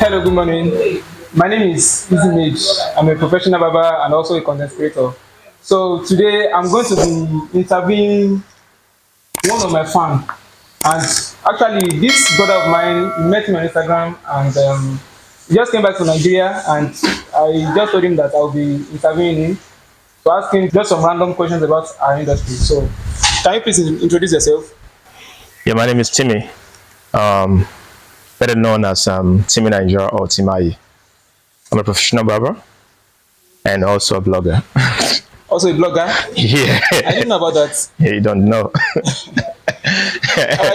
Hello, good morning. My name is Izimage. I'm a professional barber and also a content creator. So today I'm going to be interviewing one of my fans. And actually, this brother of mine, we met him on Instagram and he just came back to Nigeria and I just told him that I'll be interviewing him to ask him just some random questions about our industry. So can you please introduce yourself? Yeah, my name is Timmy, um, better known as Timmy Nigeria or Timai. I'm a professional barber and also a blogger. Also a blogger? Yeah, I didn't know about that. yeah, you don't know.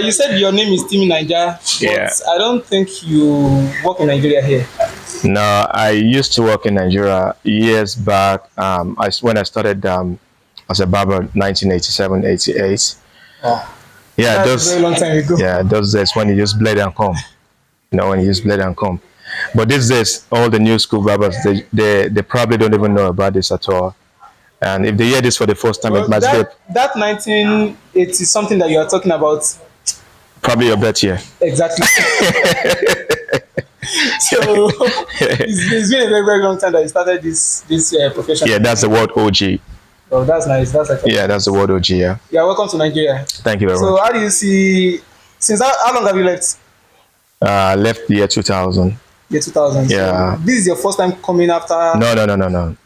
You said your name is Timmy Nigeria, but Yeah. I don't think you work in Nigeria here. No, I used to work in Nigeria years back. When I started as a barber, 1987, 88. Oh, Yeah, that's those a very long time ago. yeah those days when you use blade and comb. When you use blade and comb. But these days, all the new school barbers, they probably don't even know about this at all. And if they hear this for the first time, it Well, must be that 1980 something that you are talking about. probably your bet year. Exactly. So it's been a very, very long time that you started this profession. Yeah, that's the word OG. Oh, that's nice. That's actually Yeah, that's the word OG. Yeah. Yeah, welcome to Nigeria. Thank you very So much. how do you see, since how long have you left? Left the year 2000. Year 2000. Yeah. So this is your first time coming after.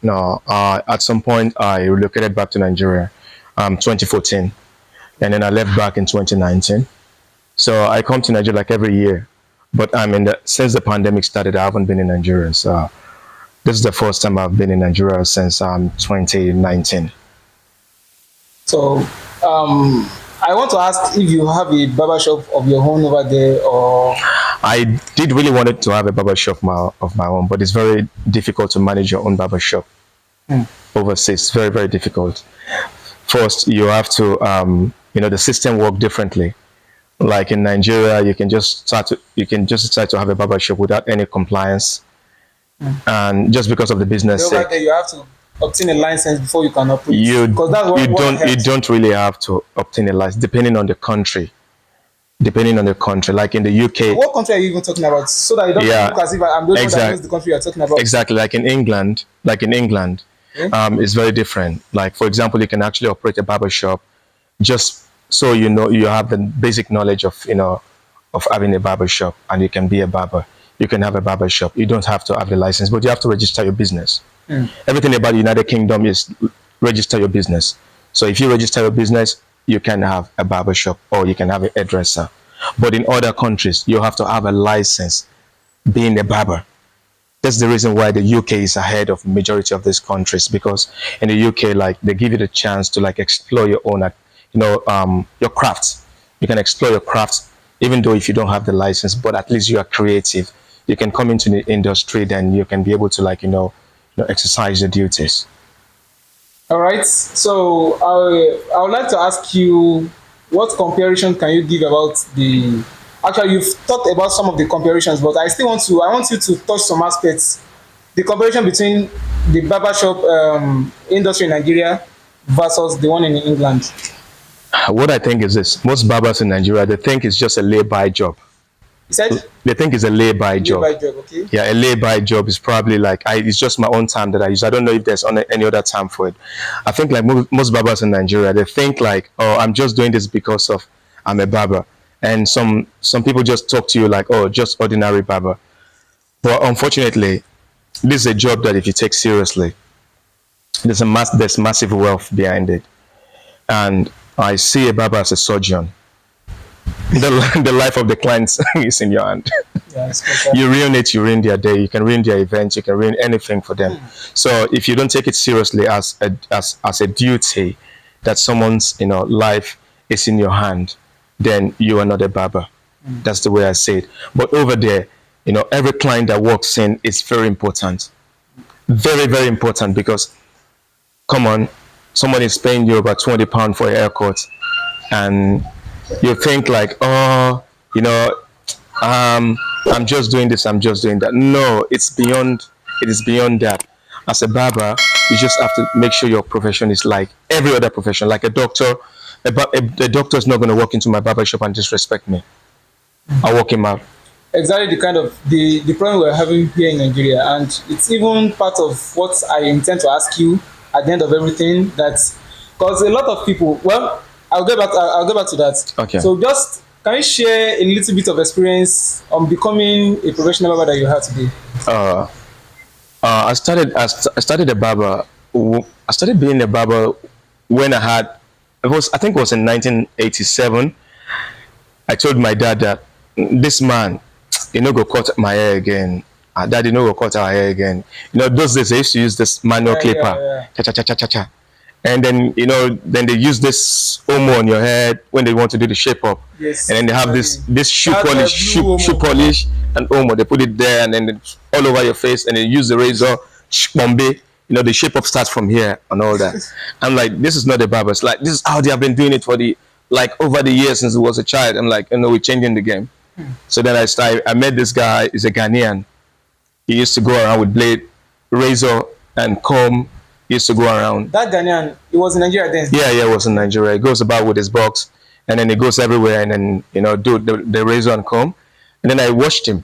No. At some point, I relocated back to Nigeria, 2014, and then I left back in 2019. So I come to Nigeria like every year, but since the pandemic started, I haven't been in Nigeria. So this is the first time I've been in Nigeria since 2019. So I want to ask if you have a barber shop of your own over there, or I did really wanted to have a barber shop of my own, but it's very difficult to manage your own barber shop overseas. It's very, very difficult. First, you have to, the system work differently. Like in Nigeria, you can just decide to have a barber shop without any compliance, and just because of the business over sake. there you have to obtain a license before you can operate. You Because that's what you don't really have to obtain a license, depending on the country. Like in the UK. What country are you even talking about? So that you don't Yeah, look as if I'm the one that exact- knows the country you're talking about. Exactly, like in England, it's very different. Like for example, you can actually operate a barber shop just so you have the basic knowledge of having a barber shop, and you can be a barber. You can have a barber shop. You don't have to have the license, but you have to register your business. Everything about the United Kingdom is register your business. So if you register your business, you can have a barber shop or you can have a hairdresser. But in other countries, you have to have a license being a barber. That's the reason why the UK is ahead of majority of these countries, because in the UK, like they give you the chance to like explore your own, your craft. You can explore your craft, even though if you don't have the license, but at least you are creative. You can come into the industry, then you can be able to exercise your duties. All right. So I would like to ask you, what comparison can you give about the? Actually, you've talked about some of the comparisons, but I want you to touch some aspects. The comparison between the barbershop industry in Nigeria versus the one in England. What I think is this: most barbers in Nigeria, they think it's just a lay-by job. You said They think it's a lay-by job. lay-by job, okay? Yeah, a lay-by job is probably like it's just my own term that I use. I don't know if there's any other term for it. I think like most barbers in Nigeria, they think like, oh, I'm just doing this because of I'm a barber, and some people just talk to you like, oh, just ordinary barber. But unfortunately, this is a job that if you take seriously, there's massive wealth behind it, and I see a barber as a surgeon. The life of the clients is in your hand. Yeah, especially. You ruin it, you ruin their day, you can ruin their events, you can ruin anything for them. So if you don't take it seriously as a duty that someone's life is in your hand, then you are not a barber. That's the way I say it. But over there, every client that walks in is very important. Very, very important, because come on, someone is paying you about £20 for a haircut, and you think like, oh, I'm just doing this, I'm just doing that. No, it is beyond that. As a barber, you just have to make sure your profession is like every other profession. Like a doctor, a doctor is not going to walk into my barber shop and disrespect me. I'll walk him out. exactly the kind of the problem we're having here in Nigeria, and it's even part of what I intend to ask you at the end of everything. That because a lot of people, well, I'll get back to that. Okay. So just can you share a little bit of experience on becoming a professional barber that you have today? Uh, I started a barber. I started being a barber when I think it was in 1987. I told my dad that this man, go cut my hair again. Dad, go cut our hair again. Those days they used to use this manual Yeah, yeah, clipper, yeah. cha cha cha cha cha cha, and then then they use this omo on your head when they want to do the shape up, Yes, and then they have exactly. this shoe That polish, blue shoe homo. polish and omo. They put it there and then it's all over your face, and they use the razor, bombay. The shape up starts from here and all that. I'm like, this is not the barbers. Like, this is how they have been doing it for the like over the years since I was a child. I'm like, we're changing the game. So then I met this guy. He's a Ghanaian. He used to go around with blade, razor, and comb. He used to go around. That Ghanaian, it was in Nigeria then. Yeah, yeah, it was in Nigeria. He goes about with his box, and then he goes everywhere, and then do the razor and comb. And then I watched him,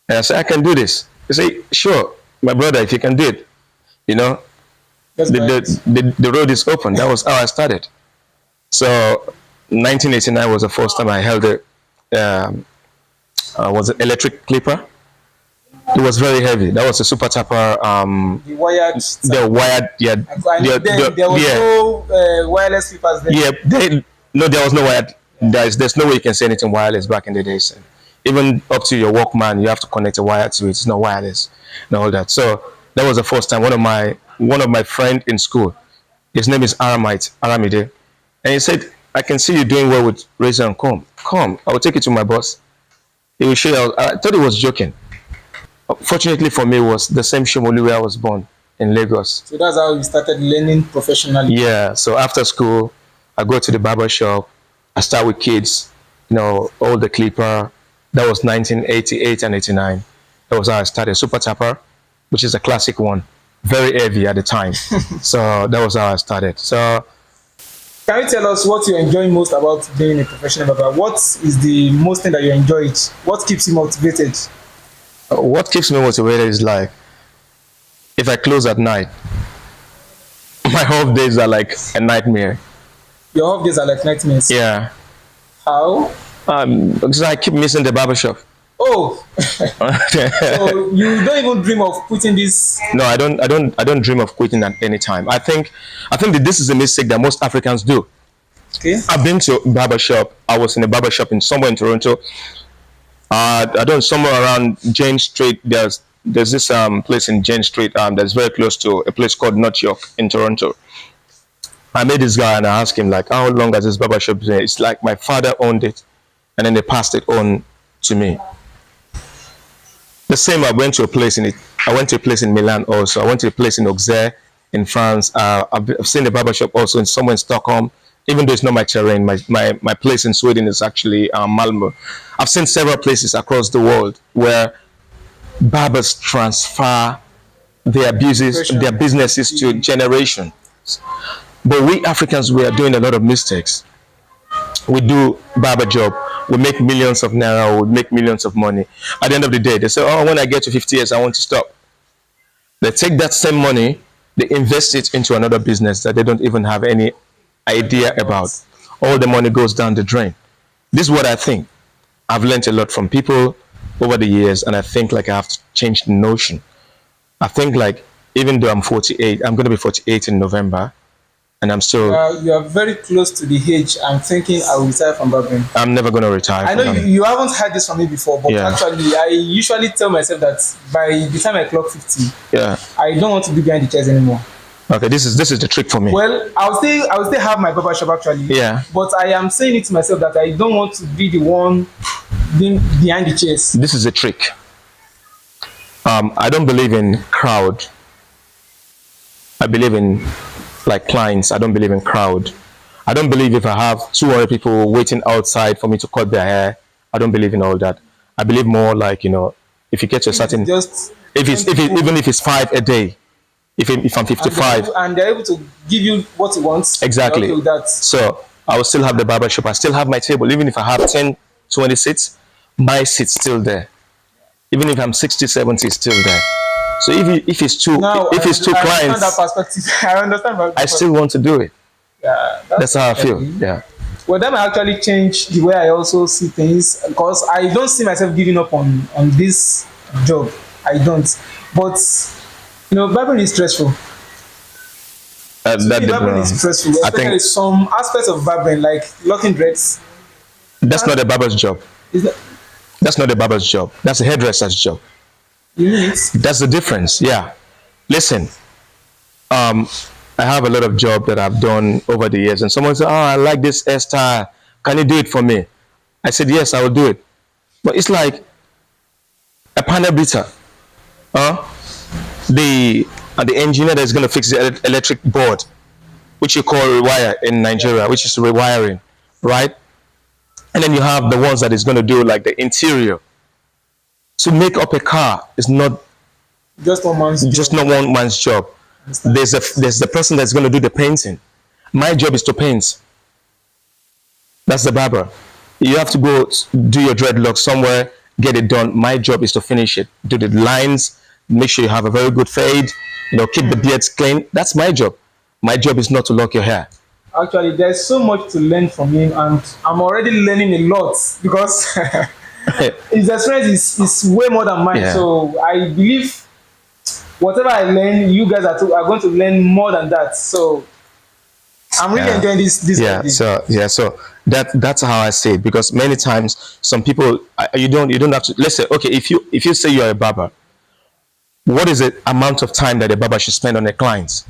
and I said, I can do this. He said, sure, my brother, if you can do it, That's the, right. the road is open. That was how I started. So 1989 was the first time I held a was it electric clipper. It was very heavy. That was a super tapper. The wired. The wired, yeah, I know then there was no wireless clippers then. yeah. No, there was no wired. There's no way you can say anything wireless back in the days. And even up to your Walkman, you have to connect a wire to it. It's not wireless and all that. So that was the first time. One of my friend in school, his name is Aramide, and he said, I can see you doing well with razor and comb. Come, I will take you to my boss. He will show you. I thought he was joking. Fortunately for me, it was the same Shomolu where I was born in Lagos. So that's how you started learning professionally. Yeah, so after school, I go to the barber shop. I start with kids, all the clipper. That was 1988 and 89. That was how I started. Super Tapper, which is a classic one, very heavy at the time. So that was how I started. So Can you tell us what you enjoy most about being a professional barber? What is the most thing that you enjoy it? What keeps you motivated? what keeps me motivated is like, if I close at night, my whole days are like a nightmare. Your off days are like nightmares. Yeah. How? Because I keep missing the barber shop. Oh, so you don't even dream of quitting this? No, I don't dream of quitting at any time. I think that this is a mistake that most Africans do. Okay. I've been to a barber shop. I was in a barber shop in somewhere in Toronto. I don't somewhere around Jane Street. There's this place in Jane Street that's very close to a place called North York in Toronto. I met this guy and I asked him like, how long has this barber shop been? It's like my father owned it, and then they passed it on to me. The same. I went to a place in Milan also. I went to a place in Auxerre in France. I've seen a barber shop also in somewhere in Stockholm. Even though it's not my terrain, my place in Sweden is actually Malmo. I've seen several places across the world where barbers transfer their businesses to generations. But we Africans, we are doing a lot of mistakes. We do barber job, we make millions of naira, we make millions of money. At the end of the day, they say, oh, when I get to 50 years, I want to stop. They take that same money, they invest it into another business that they don't even have any idea about. All the money goes down the drain. This is what I think. I've learned a lot from people over the years, and I think like I have to change the notion. I think like, even though I'm 48, I'm going to be 48 in November, and I'm still, You are very close to the age. I'm thinking I will retire from barbering. I'm never going to retire. I know you haven't heard this from me before, but Yeah. actually, I usually tell myself that by the time I clock 50, Yeah. I don't want to be behind the chairs anymore. Okay, this is the trick for me. Well, I will still have my barber shop actually. Yeah. But I am saying it to myself that I don't want to be the one being behind the chairs. This is a trick. I don't believe in crowd. I believe in like clients. I don't believe in crowd. I don't believe if I have 200 people waiting outside for me to cut their hair. I don't believe in all that. I believe more like, if you get to a certain, Just even if it's 5 a day, if I'm 55, and they're able to give you what you want. exactly. You're okay with that. So I will still have the barber shop. I still have my table, even if I have 10, 20 seats. my seat's still there. Even if I'm 60, 70, it's still there. So Now if it's two I understand that clients, perspective. I understand that I still want to do it. yeah, That's how I feel. okay. Yeah. Well, that might actually change the way I also see things because I don't see myself giving up on this job. I don't. But barbering is stressful. To That me, barbering is depends. stressful, I especially think some aspects of barbering, like locking dreads. that's That not a barber's job. is that That's not a barber's job. That's a hairdresser's job. you mean it? That's the difference. Yeah. Listen, um, I have a lot of job that I've done over the years, and someone said, "Oh, I like this hairstyle. Can you do it for me?" I said, "Yes, I will do it." But it's like a panel beater. Huh? The engineer that's going to fix the electric board, which you call rewire in Nigeria, which is rewiring, right? And then you have the ones that is going to do like the interior. To make up a car is not Just one man's just job. not one man's job. Understand? There's the person that's going to do the painting. My job is to paint. That's the barber. You have to go do your dreadlocks somewhere, get it done. My job is to finish it, do the lines, make sure you have a very good fade, keep the beards clean. That's my job. My job is not to lock your hair. Actually, there's so much to learn from him, and I'm already learning a lot because his experience is way more than mine. Yeah. So I believe whatever I learn, you guys are going to learn more than that. So I'm really Yeah. enjoying this. Yeah. idea. So that's how I say it, because many times some people you don't have to. Let's say, okay, if you say you're a barber, what is the amount of time that a barber should spend on their clients?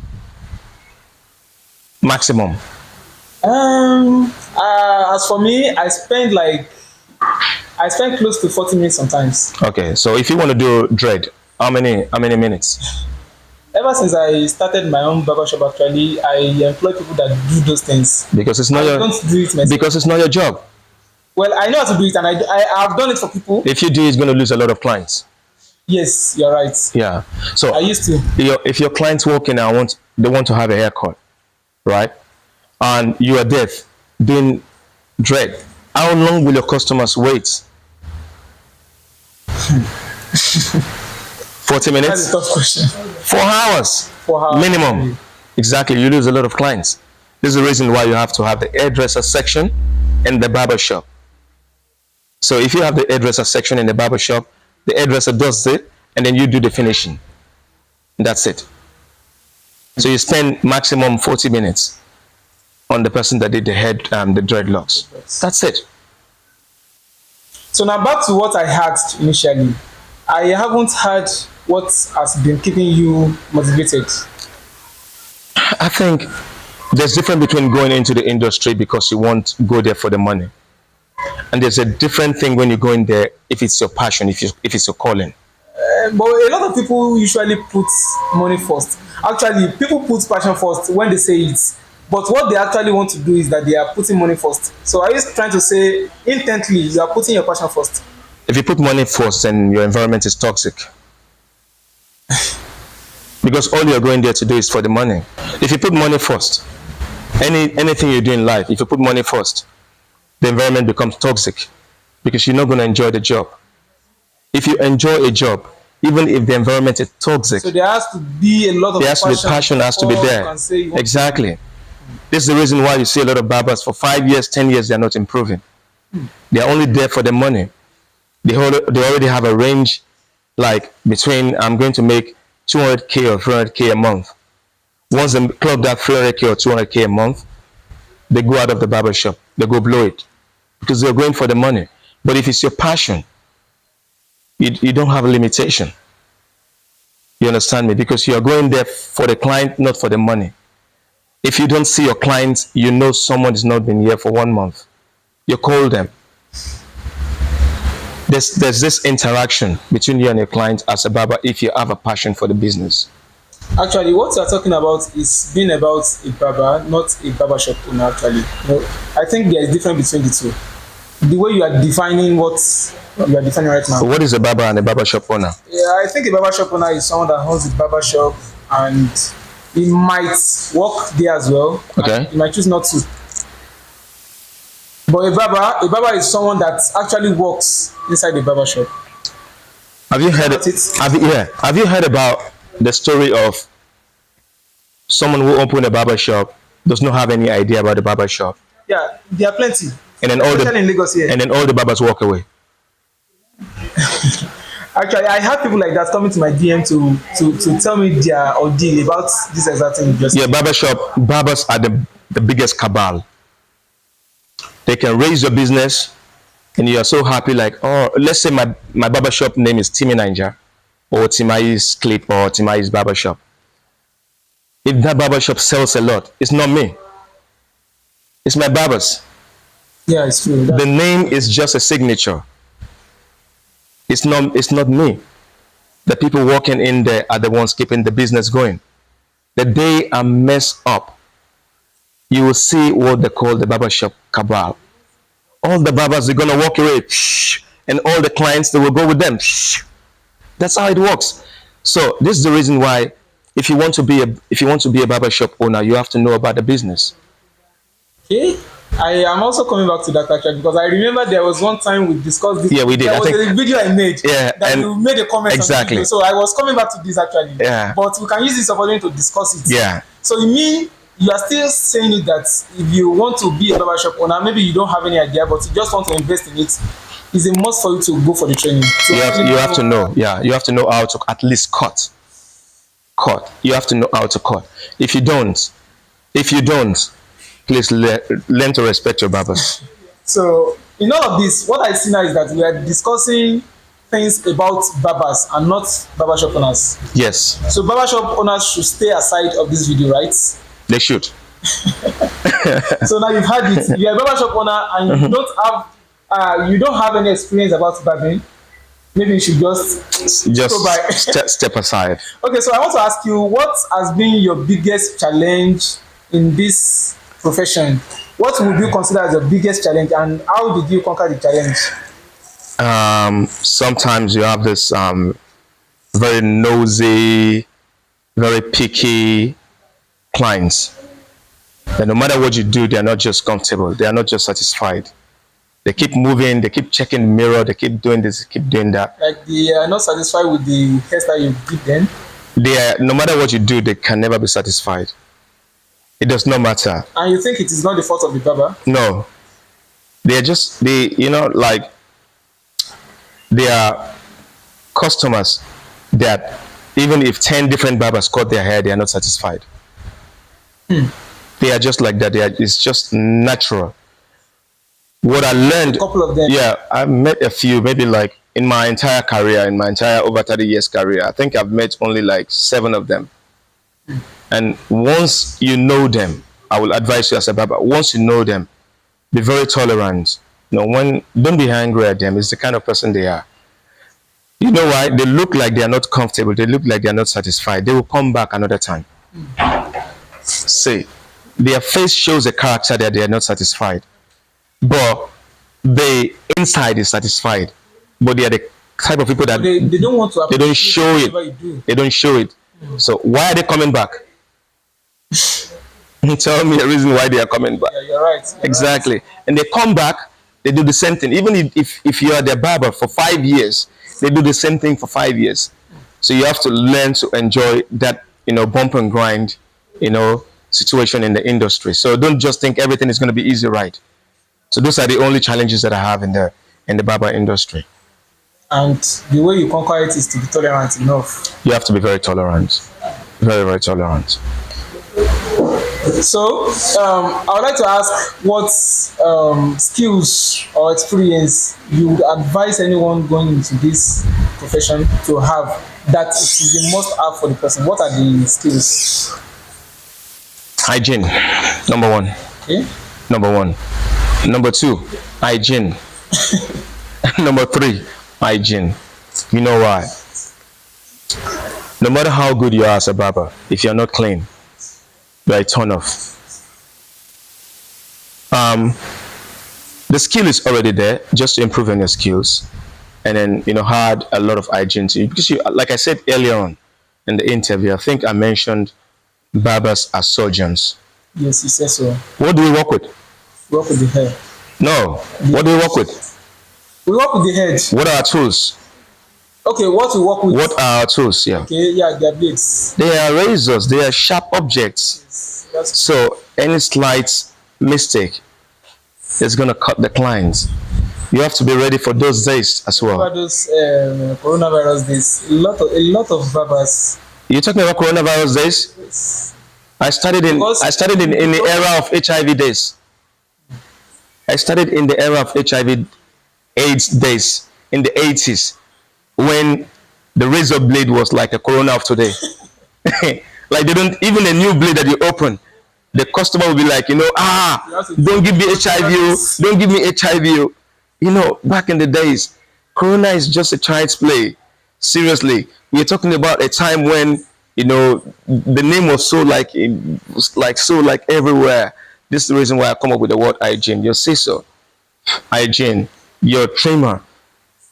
Maximum. As for me, I spend close to 40 minutes sometimes. Okay, so if you want to do dread, how many minutes? Ever since I started my own barbershop, actually, I employ people that do those things. Because it's not I your don't do it myself. because it's not your job. Well, I know how to do it, and I've done it for people. If you do, it's going to lose a lot of clients. Yes, you're right. Yeah. So I used to. if your clients walk in and they want to have a haircut, right? And you are deaf, doing dread. How long will your customers wait? 40 That's a minutes? tough question. 4 hours. 4 hours. Minimum. Exactly. You lose a lot of clients. This is the reason why you have to have the hairdresser section and the barber shop. So if you have the hairdresser section in the barber shop, the hairdresser does it, and then you do the finishing. That's it. So you spend maximum 40 minutes on the person that did the the dreadlocks. That's it. So now back to what I asked initially. I haven't heard what has been keeping you motivated. I think there's difference between going into the industry because you want to go there for the money, and there's a different thing when you go in there if it's your passion, if it's your calling. But a lot of people usually put money first. Actually, people put passion first when they say it. But what they actually want to do is that they are putting money first. So are you trying to say intently you are putting your passion first? If you put money first, then your environment is toxic. Because all you're going there to do is for the money. If you put money first, anything you do in life, if you put money first, the environment becomes toxic because you're not going to enjoy the job. If you enjoy a job, even if the environment is toxic, So there has to be a lot of there has to be passion, has to be before you there. can say you want Exactly. This is the reason why you see a lot of barbers for 5 years, 10 years, they're not improving. They're only there for the money. They already have a range, like between I'm going to make 200K or 300K a month. Once they clock that 300K or 200K a month, they go out of the barber shop. They go blow it because they're going for the money. But if it's your passion, you don't have a limitation. You understand me? Because you're going there for the client, not for the money. If you don't see your clients, you know someone has not been here for 1 month. You call them. There's this interaction between you and your client as a barber if you have a passion for the business. Actually, what you are talking about is being about a barber, not a barbershop owner. Actually, I think there is difference between the two. The way you are defining what you are defining right now. So what is a barber and a barbershop owner? Yeah, I think a barbershop owner is someone that owns a barbershop and he might work there as well. Okay. He might choose not to. But a barber is someone that actually works inside the barber shop. Have you heard? That's it. Have you heard about the story of someone who opened a barber shop, does not have any idea about the barber shop, Yeah, there are plenty, and then especially in Lagos here. all the barbers walk away? Actually, I have people like that coming to my DM to tell me their ordeal about this exact thing. Just Yeah, barbers are the biggest cabal. They can raise your business, and you are so happy. Like, oh, let's say my barber shop name is Timmy Ninja, or Timai's Clip, or Timai's Barber Shop. If that barber shop sells a lot, it's not me. It's my barbers. yeah, it's true. The name is just a signature. It's not me. The people walking in there are the ones keeping the business going. The day I mess up, you will see what they call the barbershop cabal. All the barbers are gonna walk away, and all the clients they will go with them. That's how it works. So this is the reason why, if you want to be a barbershop owner, you have to know about the business. Okay. I am also coming back to that actually because I remember there was one time we discussed this. Yeah, we did. There was a video I made Yeah, that and you made a comment exactly. on the video. So I was coming back to this actually. Yeah. But we can use this opportunity to discuss it. Yeah. So you mean you are still saying it that if you want to be a barbershop owner, maybe you don't have any idea, but you just want to invest in it, it's a must for you to go for the training. So You have to know. Yeah, you have to know how to at least cut. You have to know how to cut. If you don't, please learn to respect your barbers. So in all of this, what I see now is that we are discussing things about barbers and not barbershop owners. Yes, So barbershop owners should stay aside of this video, right? they should. So now you've had it. You're a barbershop owner and you don't have any experience about barbering. Maybe you should just go by. Step aside. Okay, so I want to ask you, what has been your biggest challenge in this profession? What would you consider as your biggest challenge, and how did you conquer the challenge? Sometimes you have this very nosy, very picky clients. And no matter what you do, they are not just comfortable. They are not just satisfied. They keep moving. They keep checking the mirror. They keep doing this. Keep doing that. Like they are not satisfied with the hairstyle you give them. No matter what you do, they can never be satisfied. It does not matter. And you think it is not the fault of the barber? No, like they are customers that even if 10 different barbers cut their hair, they are not satisfied. They are just like that. It's just natural. What I learned, A couple of them. yeah, I've met a few, maybe like in my entire career, in my entire over 30 years career, I think I've met only like 7 of them. And once you know them, I will advise you as a barber, once you know them, be very tolerant. Don't be angry at them. It's the kind of person they are. You know why? They look like they are not comfortable. They look like they are not satisfied. They will come back another time. See, their face shows a character that they are not satisfied. But the inside is satisfied. But they are the type of people that They don't want to. they don't show it. Whatever you do. They don't show it. So why are they coming back? Tell me a reason why they are coming back. Yeah, you're right. You're Exactly. right. And they come back, they do the same thing. Even if you are their barber for 5 years, they do the same thing for 5 years. So you have to learn to enjoy that, bump and grind, situation in the industry. So don't just think everything is going to be easy, right? So those are the only challenges that I have in the barber industry. And the way you conquer it is to be tolerant enough. You have to be very tolerant. Very, very tolerant. So, I would like to ask what skills or experience you would advise anyone going into this profession to have that it is a must-have for the person. What are the skills? Hygiene, number 1. Okay. Number 1. Number 2, hygiene. Number 3, hygiene. You know why? No matter how good you are as a barber, if you're not clean, you're a turn off. The skill is already there, just to improve on your skills, and then add a lot of hygiene to you. Because like I said earlier on in the interview, I think I mentioned barbers as surgeons. Yes, you said so. What do we work with? Work with the hair. No. What do we work with? We work with the head. What are our tools? Okay, what we work with? What are our tools? Yeah. Okay, yeah, they are blades. They are razors. They are sharp objects. Yes, that's So any slight mistake is gonna cut the clients. You have to be ready for those days as over well. those coronavirus days. A lot of barbers. You're talking about coronavirus days. Yes. I started in the era of HIV days. I started in the era of HIV AIDS days in the 80s when the razor blade was like a corona of today. Like they don't even a new blade that you open, the customer will be like, don't give me HIV, don't give me HIV. Back in the days, corona is just a child's play. Seriously, we're talking about a time when the name was so like it was like so like everywhere. This is the reason why I come up with the word hygiene. Your scissor, hygiene, your trimmer.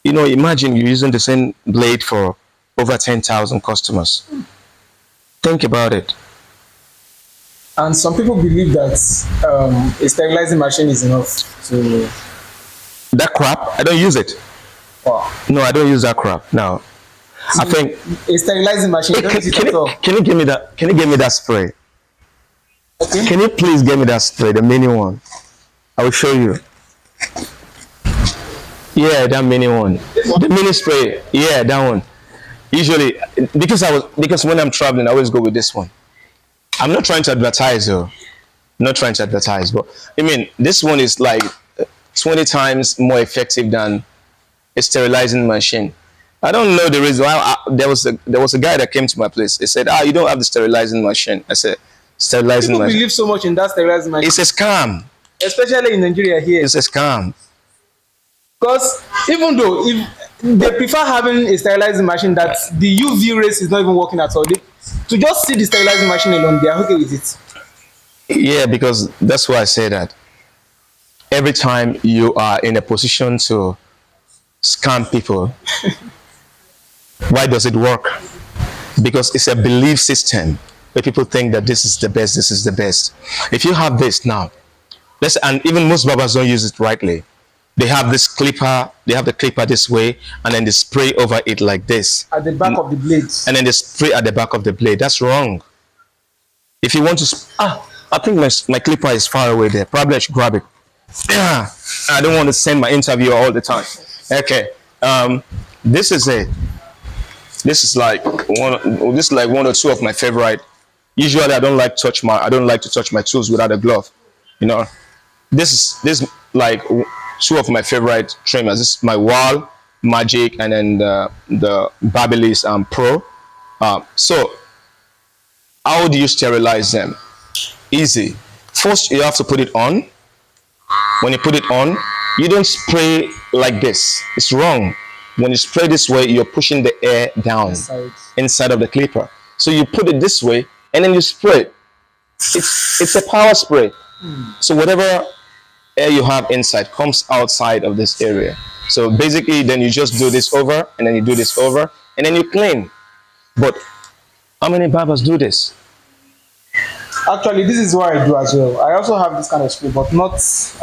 Imagine you're using the same blade for over 10,000 customers. Think about it. And some people believe that a sterilizing machine is enough to. That crap, I don't use it. Wow. No, I don't use that crap. No. I think A sterilizing machine. Don't use it at all. can you give me that? Can you give me that spray? Okay. Can you please give me that spray, the mini one? I will show you. Yeah, that mini one. The mini spray. Yeah, that one. Usually, because when I'm traveling, I always go with this one. I'm not trying to advertise, though. Not trying to advertise, but I mean, this one is like 20 times more effective than a sterilizing machine. I don't know the reason why. There was a guy that came to my place. He said, you don't have the sterilizing machine. I said, sterilizing People machine. believe so much in that sterilizing machine, It's a scam. especially in Nigeria here. It's a scam. Because even though if they prefer having a sterilizing machine that the UV rays is not even working at all, to just see the sterilizing machine alone, they are okay with it. Yeah, because that's why I say that. Every time you are in a position to scam people, why does it work? Because it's a belief system where people think that this is the best, this is the best. If you have this now, and even most barbers don't use it rightly. They have this clipper, they have the clipper this way, and then they spray over it like this. At the back of the blades. And then they spray at the back of the blade. That's wrong. If you want to, I think my clipper is far away there. Probably I should grab it. I don't want to send my interviewer all the time. Okay. This is like one or two of my favorite. Usually I don't like to touch my tools without a glove. This like two of my favorite trimmers. This is my Wall Magic and then the Barber Pro. So how do you sterilize them? Easy. First you have to put it on. When you put it on, you don't spray like this. It's wrong. When you spray this way, you're pushing the air down inside of the clipper. So you put it this way and then you spray. It's a power spray. So whatever air you have inside comes outside of this area. So basically then you just do this over and then you do this over and then you clean. But how many barbers do this? Actually, this is what I do as well. I also have this kind of spray, but not.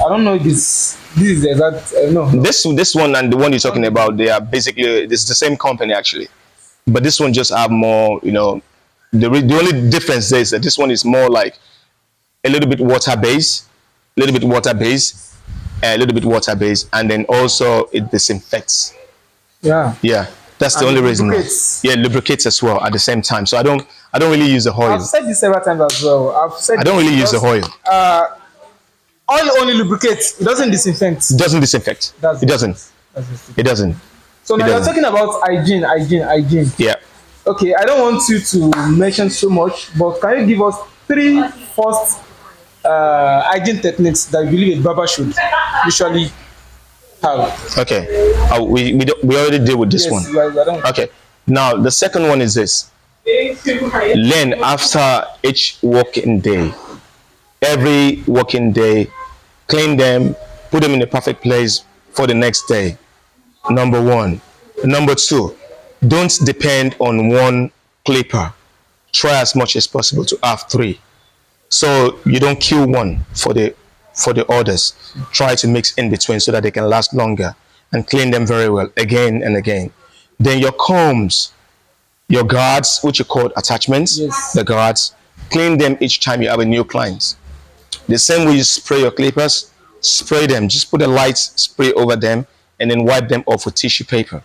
I don't know if this is the exact. No. This one and the one you're talking about, they are basically it's the same company actually, but this one just have more. The only difference is that this one is more like a little bit water based, and then also it disinfects. Yeah. Yeah. That's the only reason. Yeah, lubricates as well at the same time. So I don't really use the oil. I've said this several times as well. I don't really use the oil. Oil only lubricates. It doesn't disinfect. It doesn't disinfect. It doesn't. It doesn't. So now you're talking about hygiene. Yeah. Okay, I don't want you to mention so much, but can you give us 3 first hygiene techniques that you believe a barber should usually have? Okay. We already deal with this one. Okay. Now the second one is this. Learn after each working day. Every working day, clean them, put them in a perfect place for the next day. Number 1. Number 2, don't depend on one clipper. Try as much as possible to have 3. So you don't kill one for the for the others. Try to mix in between so that they can last longer, and clean them very well again and again. Then your combs, your guards, which you call attachments, Yes. the guards, clean them each time you have a new client. The same way you spray your clippers, spray them. Just put a light spray over them and then wipe them off with tissue paper.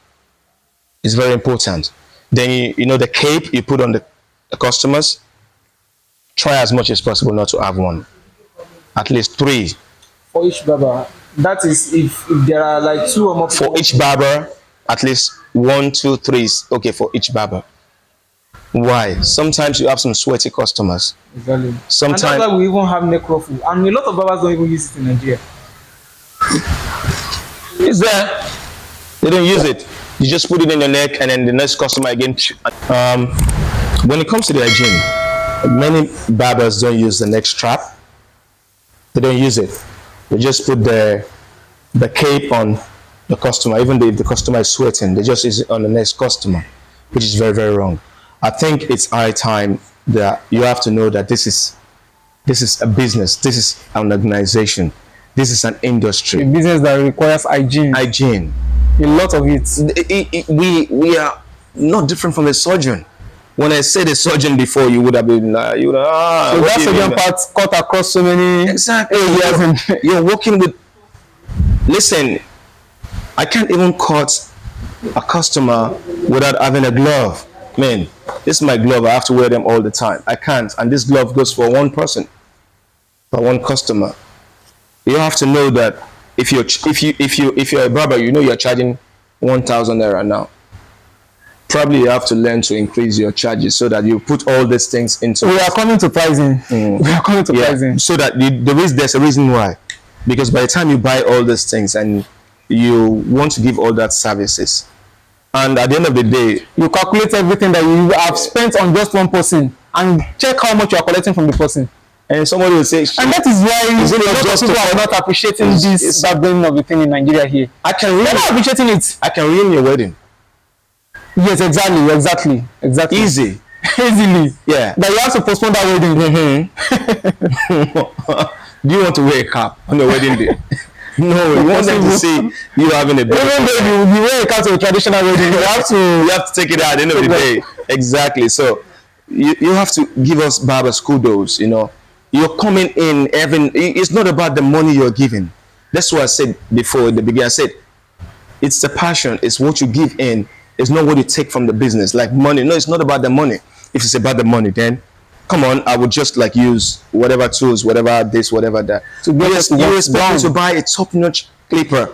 It's very important. Then you know the cape you put on the customers, try as much as possible not to have one. At least 3. For each barber. That is if there are like 2 or more. For each barber, at least 1, 2, 3 is okay for each barber. Why? Sometimes you have some sweaty customers. Exactly. Sometimes and that's why we even have neck ruffle. And a lot of barbers don't even use it in Nigeria. it's there. They don't use it. You just put it in your neck, and then the next customer again. When it comes to the hygiene, many barbers don't use the neck strap. They don't use it. They just put the cape on the customer, even if the customer is sweating. They just use it on the next customer, which is very, very wrong. I think it's high time that you have to know that this is a business. This is an organization. This is an industry. A business that requires hygiene. Hygiene. A lot of it. We are not different from a surgeon. When I said a surgeon before, you would have been so that surgeon part cut across so many areas. You're working with. Listen, I can't even cut a customer without having a glove. Man, this is my glove. I have to wear them all the time. I can't, and this glove goes for one person, for one customer. You have to know that if you're a barber, you know you're charging 1,000 naira now. Probably you have to learn to increase your charges so that you put all these things into. We are coming to pricing. We are coming to pricing. So that there's a reason why, because by the time you buy all these things and you want to give all that services, and at the end of the day, you calculate everything that you have spent on just one person and check how much you are collecting from the person. And somebody will say, and that is why a lot of people are not appreciating this barbering of the thing in Nigeria here. They're not appreciating it. I can ruin your wedding. Yes, exactly. Easy. Easily. Yeah. That you have to postpone that wedding. Do you want to wear a cap on your wedding day? No, we want them to see you having a baby. Even though you wear a cap to a traditional wedding, you have to take it out at the end of the day. Exactly. So you have to give us barbers kudos, you know. You're coming in having, it's not about the money you're giving. That's what I said before in the beginning. I said it's the passion, it's what you give in, it's not what you take from the business. Like money. No, it's not about the money. If it's about the money, then come on, I would just like use whatever tools, whatever this, whatever that. So you expect me to buy a top-notch clipper.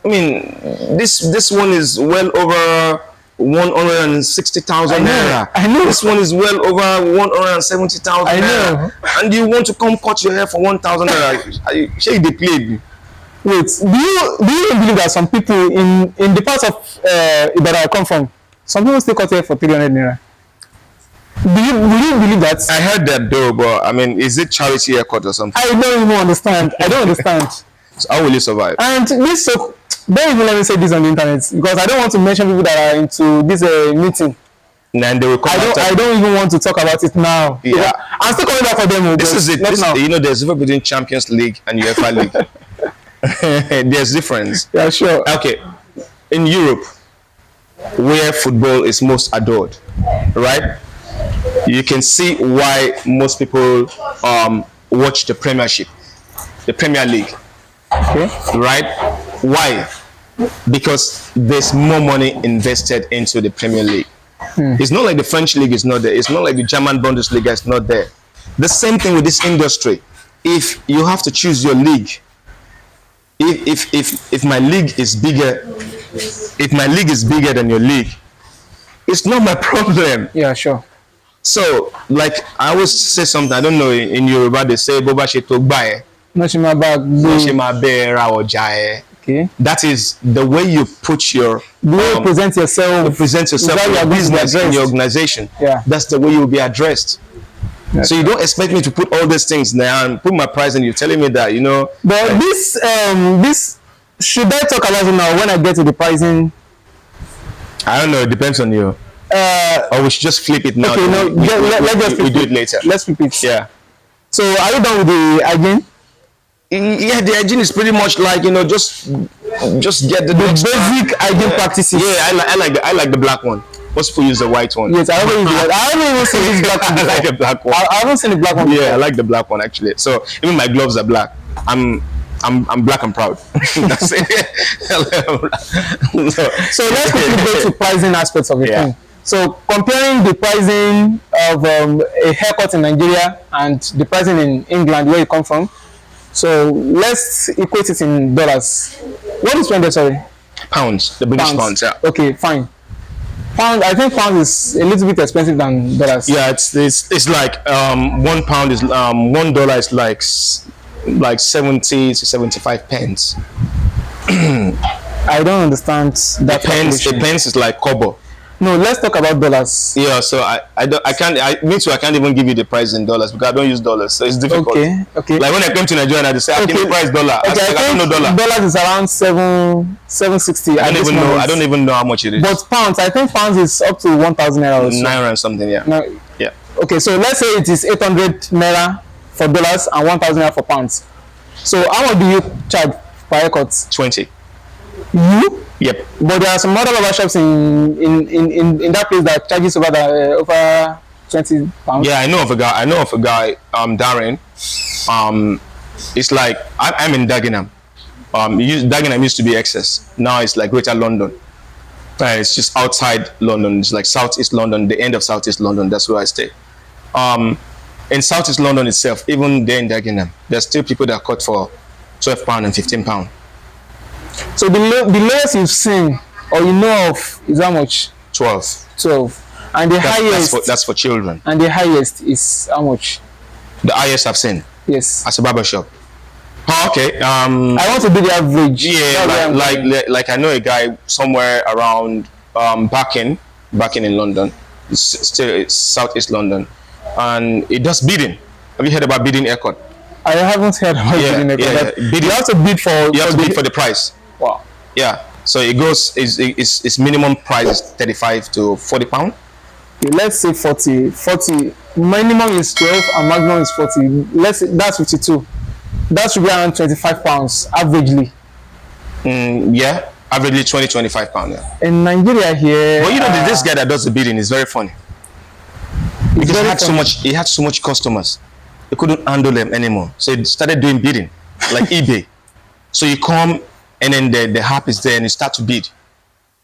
I mean, this one is well over 160,000 naira. I know. This one is well over 170,000 naira. And you want to come cut your hair for 1,000 naira? Shake the plate. Wait, do you believe that some people in the parts of that I come from, some people still cut hair for 300 naira? Do you believe that? I heard that though, but I mean, is it charity haircut or something? I don't even understand. I don't understand. So how will you survive? And this, so don't even let me say this on the internet, because I don't want to mention people that are into this meeting. And they will come I don't even want to talk about it now. Yeah. I'm still coming back for them. This is it. You know, there's a difference between Champions League and UEFA League. There's difference. Yeah, sure. Okay. In Europe, where football is most adored, right? You can see why most people watch the Premiership, the Premier League. Okay. Right? Why? Because there's more money invested into the Premier League. It's not like the French league is not there. It's not like the German Bundesliga is not there. The same thing with this industry. If you have to choose your league, if my league is bigger, than your league, it's not my problem. Yeah, sure. So, like I always say something. I don't know, in Yoruba they say "Boba she to buy." Okay. That is the way you put your present yourself. Your business in your organization. Yeah. That's the way you'll be addressed. Yeah. So you don't expect me to put all these things there and put my price, and you're telling me that, you know. But this should I talk about it now when I get to the pricing? I don't know. It depends on you. Or we should just flip it now. Okay, no. Let's just do it later. Let's flip it. Yeah. So are you done with the hygiene? Yeah, the hygiene is pretty much like, just get the basic hygiene practices. Yeah, I like the black one. Most people use the white one. Yes, I haven't used the white. I haven't even seen this black one. I like the black one. I haven't seen the black one. Yeah, before. I like the black one actually. So even my gloves are black. I'm black and proud. That's it. So let's quickly go to pricing aspects of the Yeah. thing. So comparing the pricing of a haircut in Nigeria and the pricing in England, where you come from. So let's equate it in dollars. What is $20? Sorry. Pounds, the British pounds. Yeah. Okay, fine. Pound. I think pound is a little bit expensive than dollars. Yeah, it's like £1 is $1 is like 70 to 75 pence. I don't understand that. A pence is like kobo. No, let's talk about dollars. Yeah, so I can't even give you the price in dollars because I don't use dollars, so it's difficult. Okay. Like when I came to Nigeria, I say, I give me price dollar. Okay, I don't know dollar. Dollars is around 760. I don't even know how much it is. But pounds, I think pounds is up to 1,000 naira. Naira and something, yeah. No, Yeah. okay, so let's say it is 800 naira for dollars and 1,000 naira for pounds. So how much do you charge per haircut? 20. You? Yep. But there are some other barber shops in that place that charges over 20 pounds. Yeah, I know of a guy, Darren. It's like I'm in Dagenham. Dagenham used to be excess. Now it's like Greater London. It's just outside London. It's like Southeast London, the end of Southeast London. That's where I stay. In Southeast London itself, even there in Dagenham, there's still people that cut for £12 and £15. So the lowest you've seen or you know of is how much? 12. 12. And the highest? That's for children. And the highest is how much? The highest I've seen? Yes. As a barber shop. Oh, okay. I want to do the average. Yeah, like I know a guy somewhere around back in London. It's Southeast London. And it does bidding. Have you heard about bidding haircut? I haven't heard about bidding haircut. Bidding. You have to bid for the price. Wow. Yeah. So it goes its minimum price is 35 to 40 pounds. Okay, let's say 40. 40 minimum is 12 and maximum is 40. Let's say that's 52. That should be around 25 pounds averagely. Yeah. Averagely 20-25 pounds. Yeah. In Nigeria here. But you know this guy that does the bidding is very funny. Because he had so much customers. He couldn't handle them anymore. So he started doing bidding, like eBay. So you come and then the app is there and you start to bid.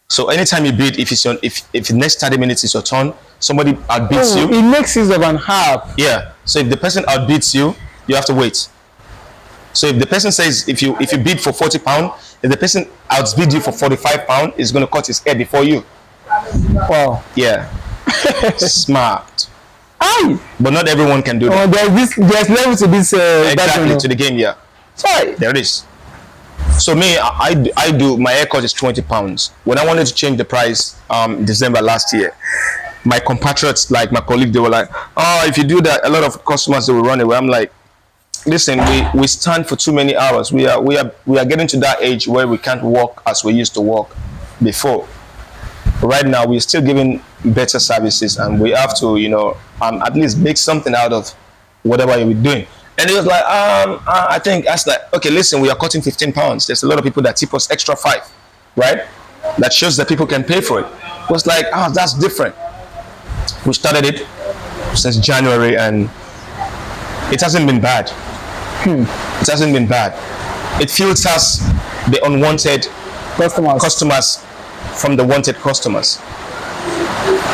So anytime you bid, if the next 30 minutes is your turn, somebody outbids you. It makes use of an app. Yeah. So if the person outbids you, you have to wait. So if the person says if you bid for £40, if the person outbids you for £45, he's going to cut his hair before you. Wow. Yeah. Smart. Aye. But not everyone can do that. There's level to this. Exactly, to the game, yeah. Sorry. There it is. So me, I do, my haircut is £20. When I wanted to change the price December last year, my compatriots, like my colleague, they were like, oh, if you do that, a lot of customers, they will run away. I'm like, listen, we stand for too many hours. We are getting to that age where we can't walk as we used to walk before. Right now, we're still giving better services, and we have to, at least make something out of whatever you're doing. And he was like, I think that's like, okay, listen, we are cutting £15. There's a lot of people that tip us extra 5, right? That shows that people can pay for it. It was like, that's different. We started it since January, and it hasn't been bad. It hasn't been bad. It filters the unwanted customers from the wanted customers.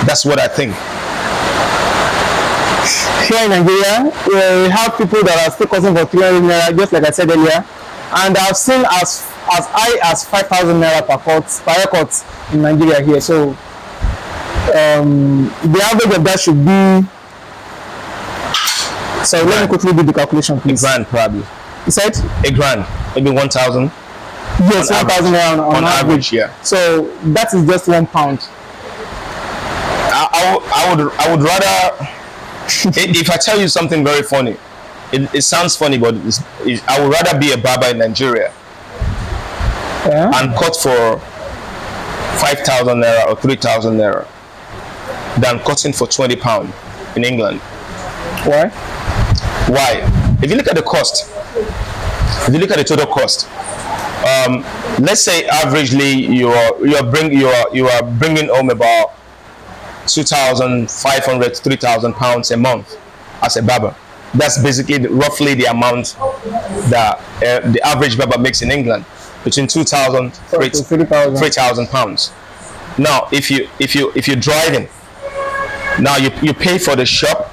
That's what I think. Here in Nigeria, we have people that are still costing for 300 naira, just like I said earlier, and I've seen as high as 5,000 naira per haircut in Nigeria here. So the average of that should be. So let me quickly do the calculation, please. £1,000 probably. You said? £1,000, maybe 1,000. Yes, 1,000 naira on average. Yeah. So that is just £1. I would rather. If I tell you something very funny, it sounds funny, but I would rather be a barber in Nigeria and cut for 5,000 naira or 3,000 naira than cutting for £20 in England. Why? Why? If you look at the cost, If you look at the total cost, let's say averagely you are bringing home about 2,500 to 3,000 pounds a month as a barber. That's basically roughly the amount that the average barber makes in England, between 2,000 to 3,000 pounds. Now, if you're driving, now you pay for the shop,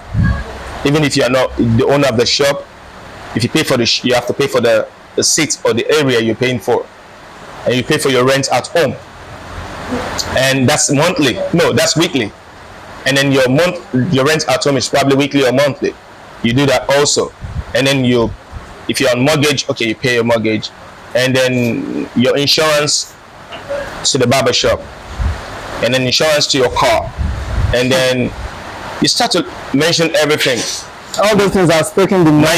even if you are not the owner of the shop. If you pay for you have to pay for the seat or the area you're paying for, and you pay for your rent at home, and that's monthly. No, that's weekly. And then your rent at home is probably weekly or monthly. You do that also, and then if you're on mortgage, okay, you pay your mortgage, and then your insurance to the barber shop, and then insurance to your car, and then you start to mention everything. All those things are speaking the my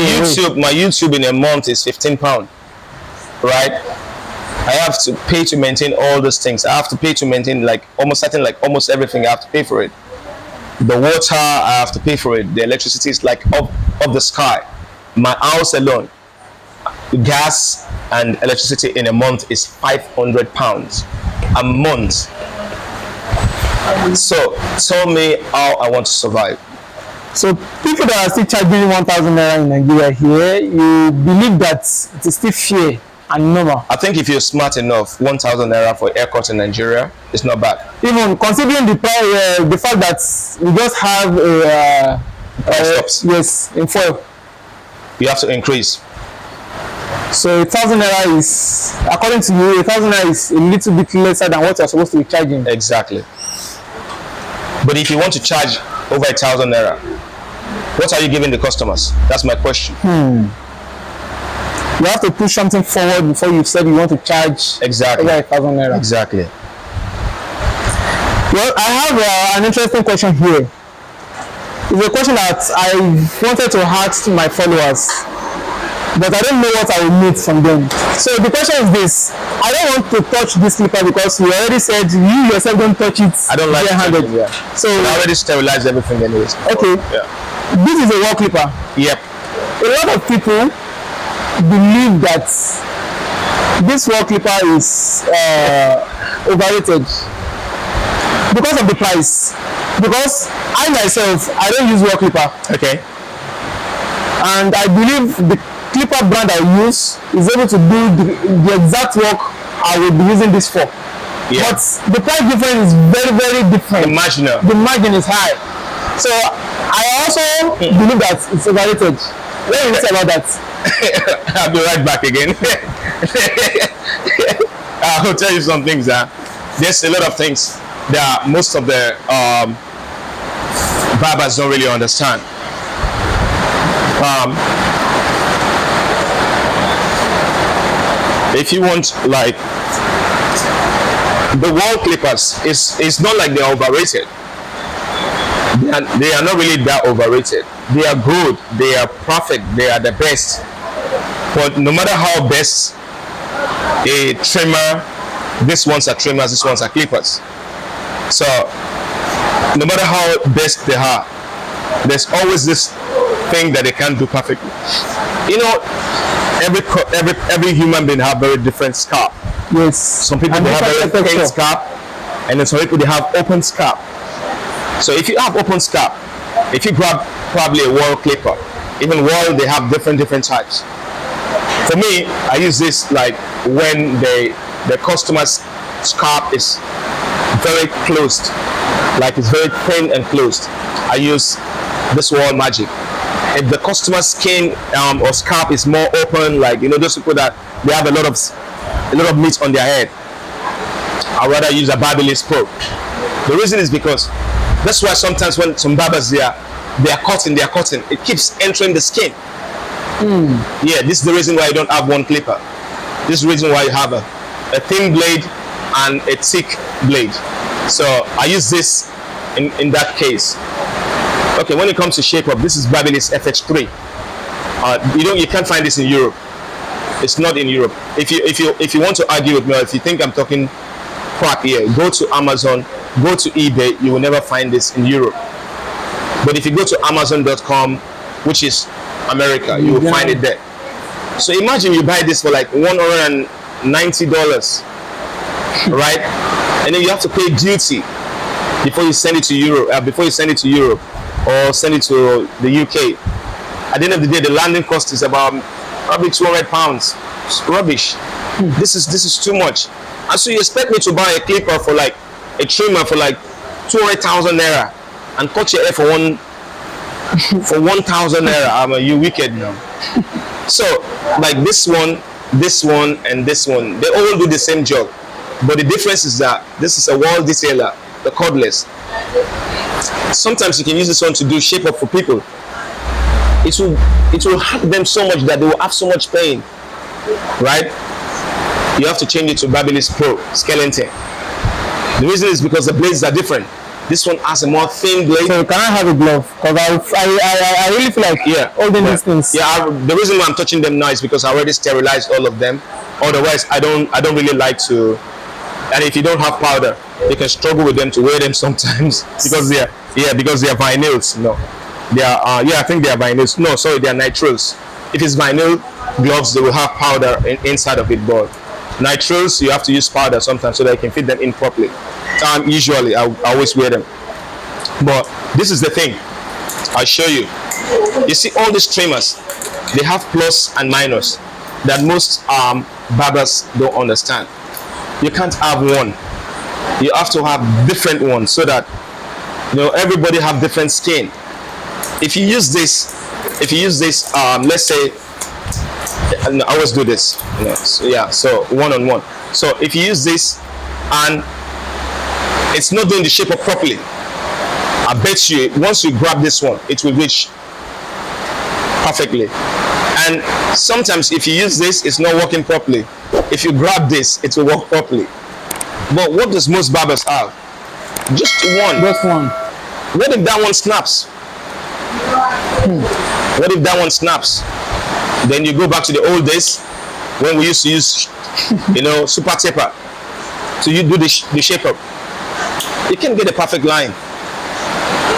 YouTube in a month is £15, right? I have to pay to maintain all those things. I have to pay to maintain almost everything. I have to pay for it. The water, I have to pay for it. The electricity is like up the sky. My house alone, gas and electricity in a month is £500 a month. So tell me how I want to survive. So people that are still charging 1,000 naira in Nigeria here, you believe that it is still fair and normal? I think if you're smart enough, 1,000 naira for a haircut in Nigeria is not bad. Even considering the fact that we just have yes, in foil. You have to increase. So 1,000 naira is, according to you, 1,000 naira is a little bit lesser than what you're supposed to be charging. Exactly. But if you want to charge over 1,000 naira, what are you giving the customers? That's my question. You have to push something forward before you said you want to charge exactly over 1,000 naira. Exactly. Well, I have an interesting question here. It's a question that I wanted to ask my followers, but I don't know what I will need from them. So the question is this: I don't want to touch this clipper because you already said you yourself don't touch it. I don't like handed. Yeah. So I already sterilized everything anyways. Okay. Yeah. This is a wall clipper. Yep. A lot of people believe that this wall clipper is overrated because of the price. Because I myself, I don't use wall clipper. Okay. And I believe the clipper brand I use is able to do the exact work I will be using this for. Yeah. But the price difference is very, very different. The margin is high. So I also believe that it's overrated. What do you say about that? I'll be right back again. I'll tell you some things. There's a lot of things that most of the barbers don't really understand. If you want, like, the wall clippers, it's not like they're overrated. They are not really that overrated. They are good, they are perfect, they are the best. But no matter how best a trimmer, these ones are trimmers, these ones are clippers. So no matter how best they are, there's always this thing that they can't do perfectly. You know, every human being have very different scalp. Yes. Some people they have very thin scalp, and then some people they have open scalp. So if you have open scalp, if you grab probably a wall clipper, even wall, they have different types. For me, I use this like when the customer's scalp is very closed, like it's very thin and closed. I use this wall magic. If the customer's skin or scalp is more open, like, you know, those people that they have a lot of meat on their head, I'd rather use a barber's probe. The reason is because that's why sometimes when some barbers they are cutting, it keeps entering the skin. Yeah, this is the reason why you don't have one clipper. This is the reason why you have a thin blade and a thick blade. So I use this in that case. Okay, when it comes to shape up, this is Barber's FX3. You can't find this in Europe. It's not in Europe. If you want to argue with me, or if you think I'm talking crap here, go to Amazon, go to eBay. You will never find this in Europe. But if you go to Amazon.com, which is America, you will find it there. So imagine you buy this for like $190, right? And then you have to pay duty before you send it to Europe, or send it to the UK. At the end of the day, the landing cost is about probably £200. It's rubbish. This is too much. And so you expect me to buy a clipper for like a trimmer for like 200,000 naira and cut your hair for 1,000 naira? You wicked now. So like this one, and this one, they all do the same job, but the difference is that this is a wall detailer, the cordless. Sometimes you can use this one to do shape up for people. It will hurt them so much that they will have so much pain, right? You have to change it to Babyliss Pro skeleton. The reason is because the blades are different. This one has a more thin blade. So can I have a glove? Because I really feel like holding these things. Yeah, the reason why I'm touching them now is because I already sterilized all of them. Otherwise, I don't really like to. And if you don't have powder, you can struggle with them to wear them sometimes because they are vinyls. No, they are I think they are vinyls. No, sorry, they are nitrils. If it's vinyl gloves, they will have powder inside of it, but nitrils you have to use powder sometimes so that you can fit them in properly. Usually I always wear them, but this is the thing. I'll show you. You see all these trimmers, they have plus and minus that most barbers don't understand. You can't have one. You have to have different ones so that everybody have different skin. If you use this, let's say, I always do this. So one-on-one. So if you use this and it's not doing the shape up properly, I bet you once you grab this one, it will reach perfectly. And sometimes if you use this, it's not working properly. If you grab this, it will work properly. But what does most barbers have? Just one. Just one. What if that one snaps? What if that one snaps? Then you go back to the old days when we used to use, super taper. So you do the shape up. You can get a perfect line.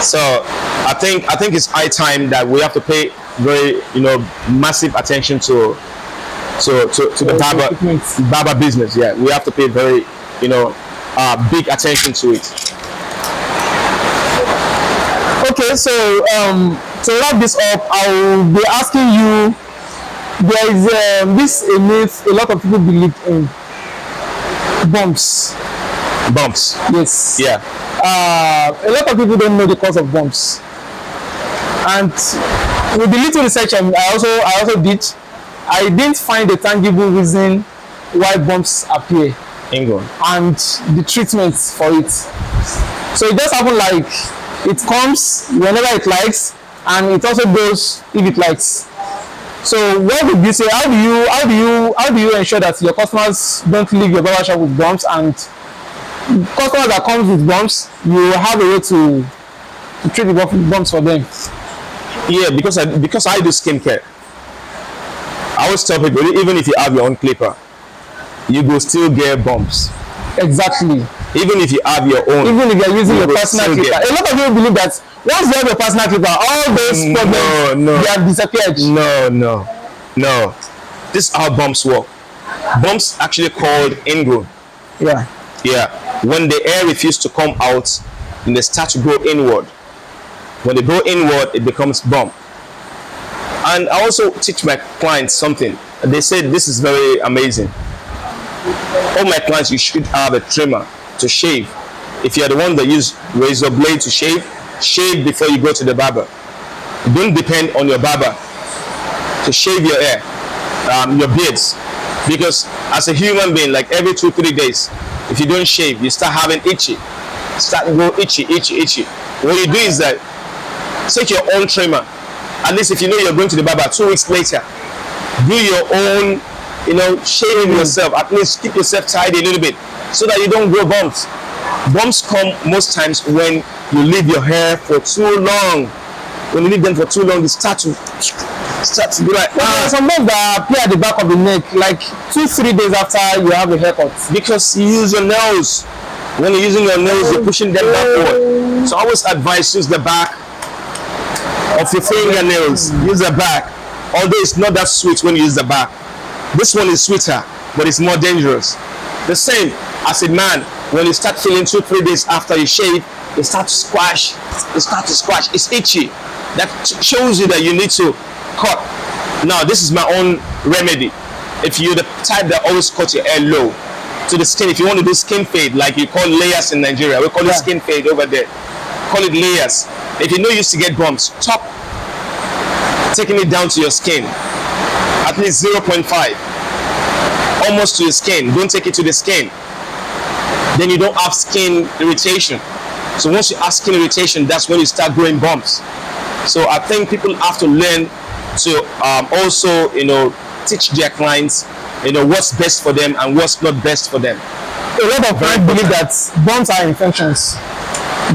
So I think it's high time that we have to pay very massive attention to the barber business. Yeah, we have to pay very big attention to it. Okay, so to wrap this up, I will be asking you. There is this a myth a lot of people believe in: bumps. Bumps. Yes. Yeah. A lot of people don't know the cause of bumps, and with the little research I also did, I didn't find a tangible reason why bumps appear and the treatments for it. So it just happens like it comes whenever it likes, and it also goes if it likes. So what would you say? How do you ensure that your customers don't leave your barber shop with bumps, and customers that comes with bumps, you have a way to treat the bumps for them? Yeah, because I do skincare. I always tell people, even if you have your own clipper, you will still get bumps. Exactly. Even if you have your own. Even if you're using your personal clipper. A lot of people believe that once you have your personal clipper, all those problems they have disappeared. No. This is how bumps work. Bumps actually called ingrown. Yeah. When the hair refuses to come out, and they start to grow inward. When they grow inward, it becomes bump. And I also teach my clients something. They say this is very amazing. All my clients, you should have a trimmer to shave. If you're the one that use razor blade to shave before you go to the barber. Don't depend on your barber to shave your hair, your beards, because as a human being, like every 2-3 days, if you don't shave, you start having itchy. Start to go itchy. What you do is that take your own trimmer. At least if you know you're going to the barber 2 weeks later, do your own, shaving yourself. At least keep yourself tidy a little bit so that you don't grow bumps. Bumps come most times when you leave your hair for too long. When you leave them for too long, they start to be like. There are some bumps that appear at the back of the neck, like 2-3 days after you have a haircut. Because you use your nails. When you're using your nails, you're pushing them backward. So I always advise use the back of your fingernails. Use the back. although it's not that sweet when you use the bark. This one is sweeter, but it's more dangerous. The same as a man, when you start feeling 2-3 days after you shave, you start to squash. It's itchy. That shows you that you need to cut. Now, this is my own remedy. If you're the type that always cut your hair low to the skin, if you want to do skin fade, like you call layers in Nigeria, we call it skin fade over there. Call it layers. If you know you used to get bumps, stop taking it down to your skin. At least 0.5, almost to your skin. Don't take it to the skin. Then you don't have skin irritation. So once you have skin irritation, that's when you start growing bumps. So I think people have to learn to also, teach their clients, what's best for them and what's not best for them. A lot of clients believe that bumps are infections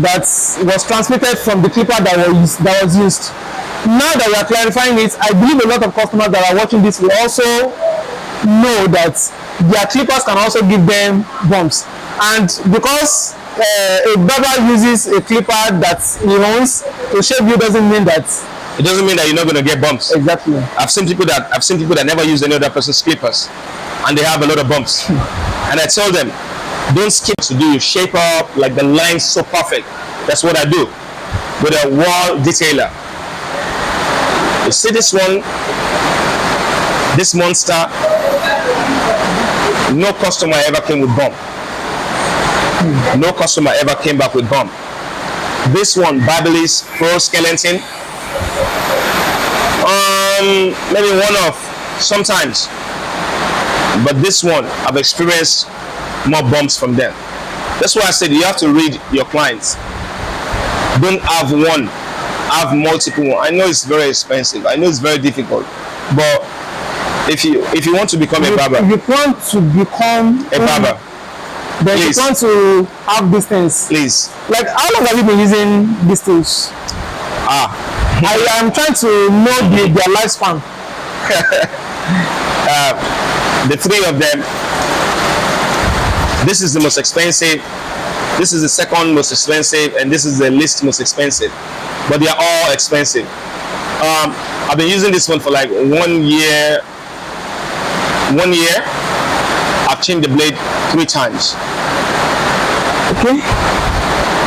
that was transmitted from the clipper that was used. Now that we are clarifying it, I believe a lot of customers that are watching this will also know that their clippers can also give them bumps. And because a barber uses a clipper that he owns to shave you, doesn't mean that you're not going to get bumps. Exactly. I've seen people that never use any other person's clippers, and they have a lot of bumps. And I tell them, don't skip to do your shape up, like the lines so perfect. That's what I do with a wall detailer. You see this one, this monster, no customer ever came with bump. No customer ever came back with bump. This one, Barber's Pro Skeleton, maybe one-off sometimes, but this one I've experienced more bumps from them. That's why I said you have to read your clients. Don't have one, have multiple. I know it's very expensive, I know it's very difficult, but if you want to become a barber, if you want to become a barber, then please, you want to have these things. Please. Like, how long have you been using these tools? I am trying to know their lifespan. The three of them. This is the most expensive. This is the second most expensive, and this is the least most expensive. But they are all expensive. I've been using this one for like 1 year. 1 year. I've changed the blade 3 times. Okay.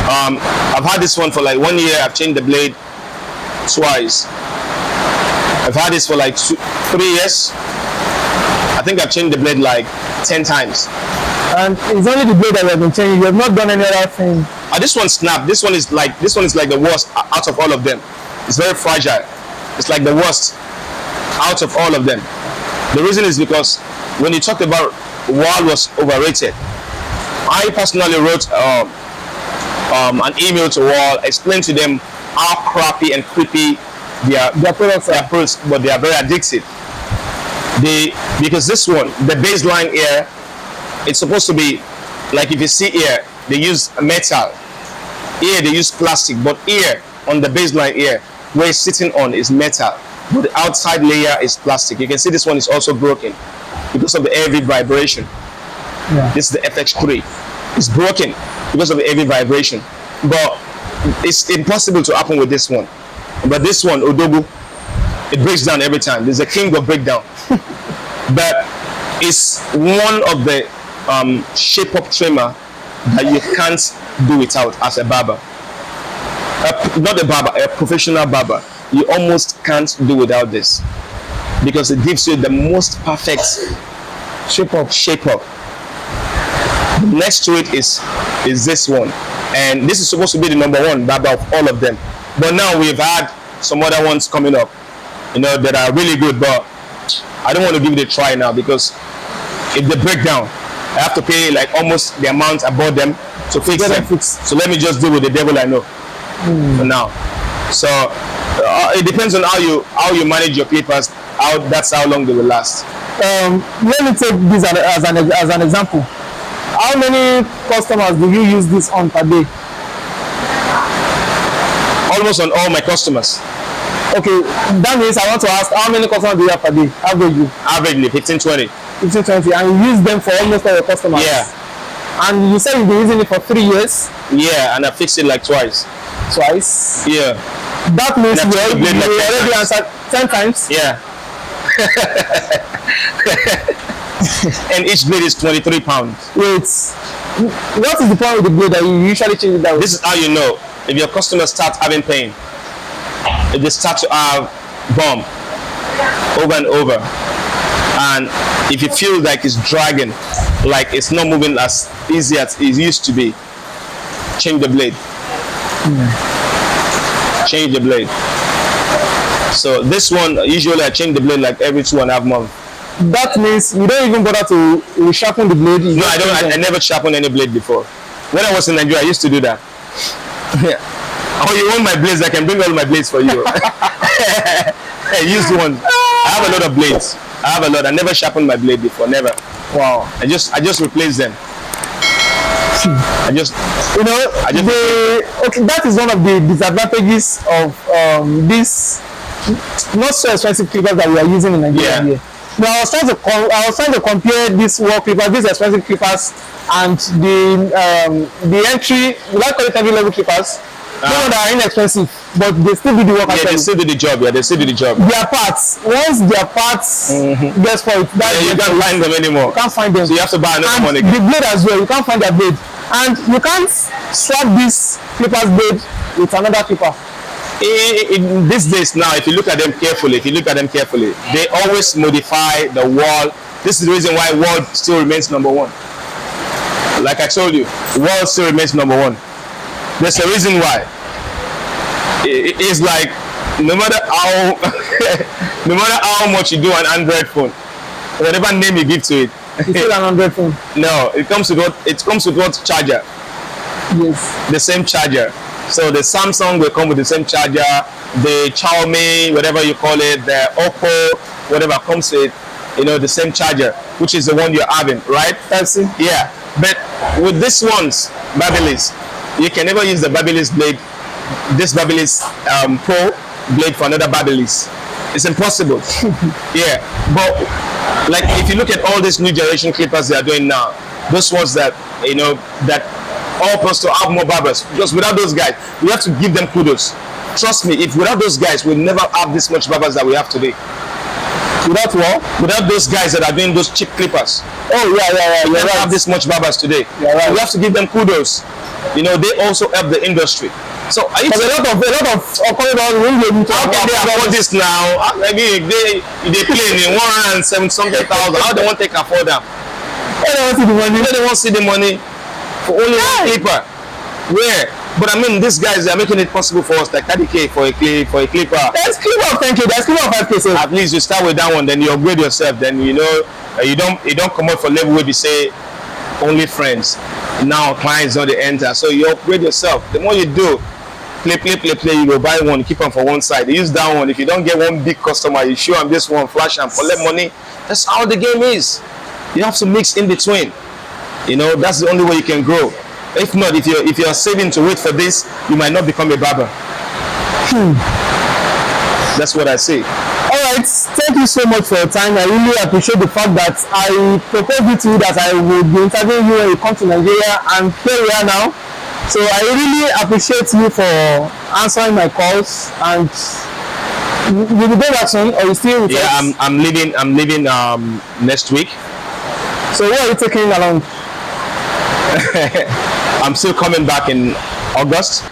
I've had this one for like 1 year. I've changed the blade twice. I've had this for like 3 years. I think I've changed the blade like 10 times. And it's only the blade that you have been changing. You have not done any other thing. This one snapped. This one is like the worst out of all of them. It's very fragile. It's like the worst out of all of them. The reason is because when you talked about wall was overrated, I personally wrote an email to Wall, explained to them how crappy and creepy their products are, but they are very addictive. Because this one, the baseline here, it's supposed to be like, if you see here, they use metal. Here they use plastic, but here on the baseline here, where it's sitting on is metal, but the outside layer is plastic. You can see this one is also broken because of the heavy vibration. Yeah. This is the FX3. It's broken because of the heavy vibration, but it's impossible to happen with this one. But this one, Odogu, it breaks down every time. There's a king of breakdown. But it's one of the shape up trimmer that you can't do without as a barber. Not a barber, a professional barber. You almost can't do without this because it gives you the most perfect shape up. Next to it is this one, and this is supposed to be the #1 barber of all of them. But now we've had some other ones coming up, that are really good, but I don't want to give it a try now because if they break down, I have to pay like almost the amount I bought them to fix them. So let me just deal with the devil I know for now. So it depends on how you manage your papers. That's how long they will last. Let me take this as an example. How many customers do you use this on per day? Almost on all my customers. Okay, that means I want to ask, how many customers do you have per day? Averagely 15-20. 15-20, and you use them for almost all your customers? Yeah. And you said you've been using it for 3 years? Yeah, and I fixed it like twice. Twice? Yeah. That means you already answered 10 times? Yeah. And each blade is 23 pounds. Wait, what is the point of the blade that you usually change it down? This is how you know if your customers start having pain. If they start to have bump over and over, and if you feel like it's dragging, like it's not moving as easy as it used to be, change the blade. Change the blade. So this one, usually I change the blade like every 2.5 months. That means you don't even bother to sharpen the blade. No, I don't. I never sharpened any blade before. When I was in Nigeria, I used to do that. Yeah. Oh, you want my blades? I can bring all my blades for you. Hey, use one. I have a lot of blades. I have a lot. I never sharpened my blade before. Never. Wow. I just replace them. I just okay, that is one of the disadvantages of this not so expensive clippers that we are using in Nigeria here. Now I was trying to compare this wall clippers, these expensive clippers, and the entry, without calling it entry level clippers. They are inexpensive, but they still do the work. Yeah, they still do the job. Yeah, they still do the job. Their parts, once their parts get spoiled, you can't find them anymore. You can't find them. So you have to buy another one again. The blade as well, you can't find their blade, and you can't swap this clipper's blade with another clipper. In these days now, if you look at them carefully, they always modify the wall. This is the reason why wall still remains number one. Like I told you, wall still remains number one. There's a reason why. It's like no matter how much you do an Android phone, whatever name you give to it, it's still an Android phone. No, it comes with what charger? Yes. The same charger. So the Samsung will come with the same charger. The Xiaomi, whatever you call it, the Oppo, whatever comes with, the same charger, which is the one you're having, right? That's it. Yeah. But with this one's Babyliss, you can never use the Babyliss blade, this Babyliss Pro blade for another Babyliss. It's impossible. Yeah. But like if you look at all these new generation clippers they are doing now, those ones that that help us to have more barbers, because without those guys, we have to give them kudos. Trust me, if without those guys, we'll never have this much barbers that we have today. Without what? Without those guys that are doing those cheap clippers. Oh yeah. We never have this much barbers today. Yeah, right. So we have to give them kudos. They also help the industry. So a lot of how can they afford this now? Maybe they play in 170 something thousand. How they want to afford them? They don't see the money. They want to see the money for only one clipper. Where? But I mean, these guys are making it possible for us, like 30K for a clipper. There's clipper of 10K. There's clipper of 5K. At least you start with that one, then you upgrade yourself. Then you don't come out for level where you say only friends. Now clients don't enter, so you upgrade yourself. The more you do, play, you go buy one, keep them for one side. You use that one. If you don't get one big customer, you show them this one, flash them, collect money. That's how the game is. You have to mix in between. That's the only way you can grow. If not, if you're saving to wait for this, you might not become a barber. That's what I say. All right, thank you so much for your time. I really appreciate the fact that I proposed it to you that I would be interviewing you when you come to Nigeria, and here we are now. So I really appreciate you for answering my calls, and will you go back soon, or you still with us? I'm leaving next week. So what are you taking along? I'm still coming back in August.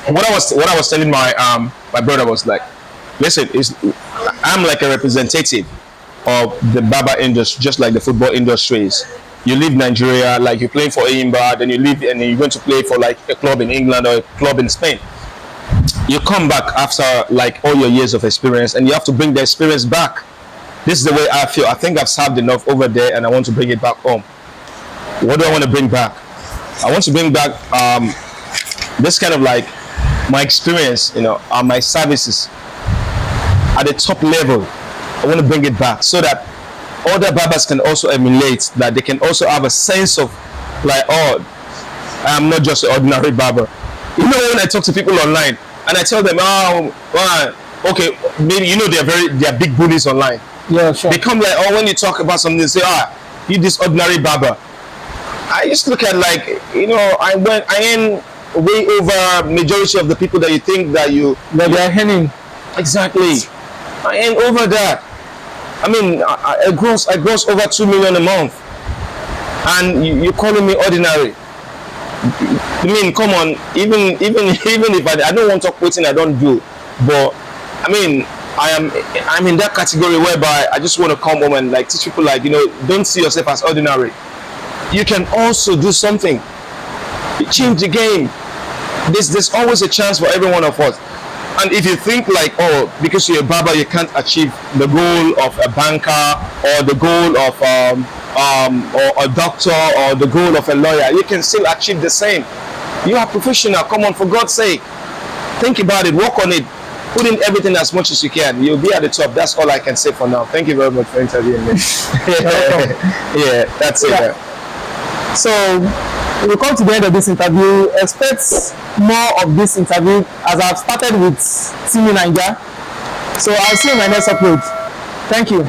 What I was telling my brother was like, listen, I'm like a representative of the barber industry, just like the football industry is. You leave Nigeria, like you're playing for Aimba, then you leave and then you're going to play for like a club in England or a club in Spain. You come back after like all your years of experience, and you have to bring the experience back. This is the way I feel. I think I've served enough over there, and I want to bring it back home. What do I want to bring back? I want to bring back this kind of like my experience, my services at the top level. I want to bring it back so that other barbers can also emulate, that they can also have a sense of like, oh, I'm not just an ordinary barber. When I talk to people online and I tell them, okay, maybe they're big bullies online. Yeah, sure. They come like, oh, when you talk about something, they say, you this ordinary barber. I just look at like, I am way over majority of the people that you think that they are earning. Exactly. I am over that. I mean, I gross over 2 million a month, and you're calling me ordinary. I mean, come on. Even if I don't want to talk waiting, I don't do. But I mean, I'm in that category whereby I just want to come home and like teach people, like, don't see yourself as ordinary. You can also do something. Change the game. There's always a chance for every one of us. And if you think like, oh, because you're a barber you can't achieve the goal of a banker, or the goal of or a doctor, or the goal of a lawyer, you can still achieve the same. You are professional. Come on, for God's sake, think about it, work on it, put in everything as much as you can. You'll be at the top. That's all I can say for now. Thank you very much for interviewing me. Yeah, that's it. Yeah. So we come to the end of this interview. Expect more of this interview, as I've started with TV Niger. So I'll see you in my next upload. Thank you.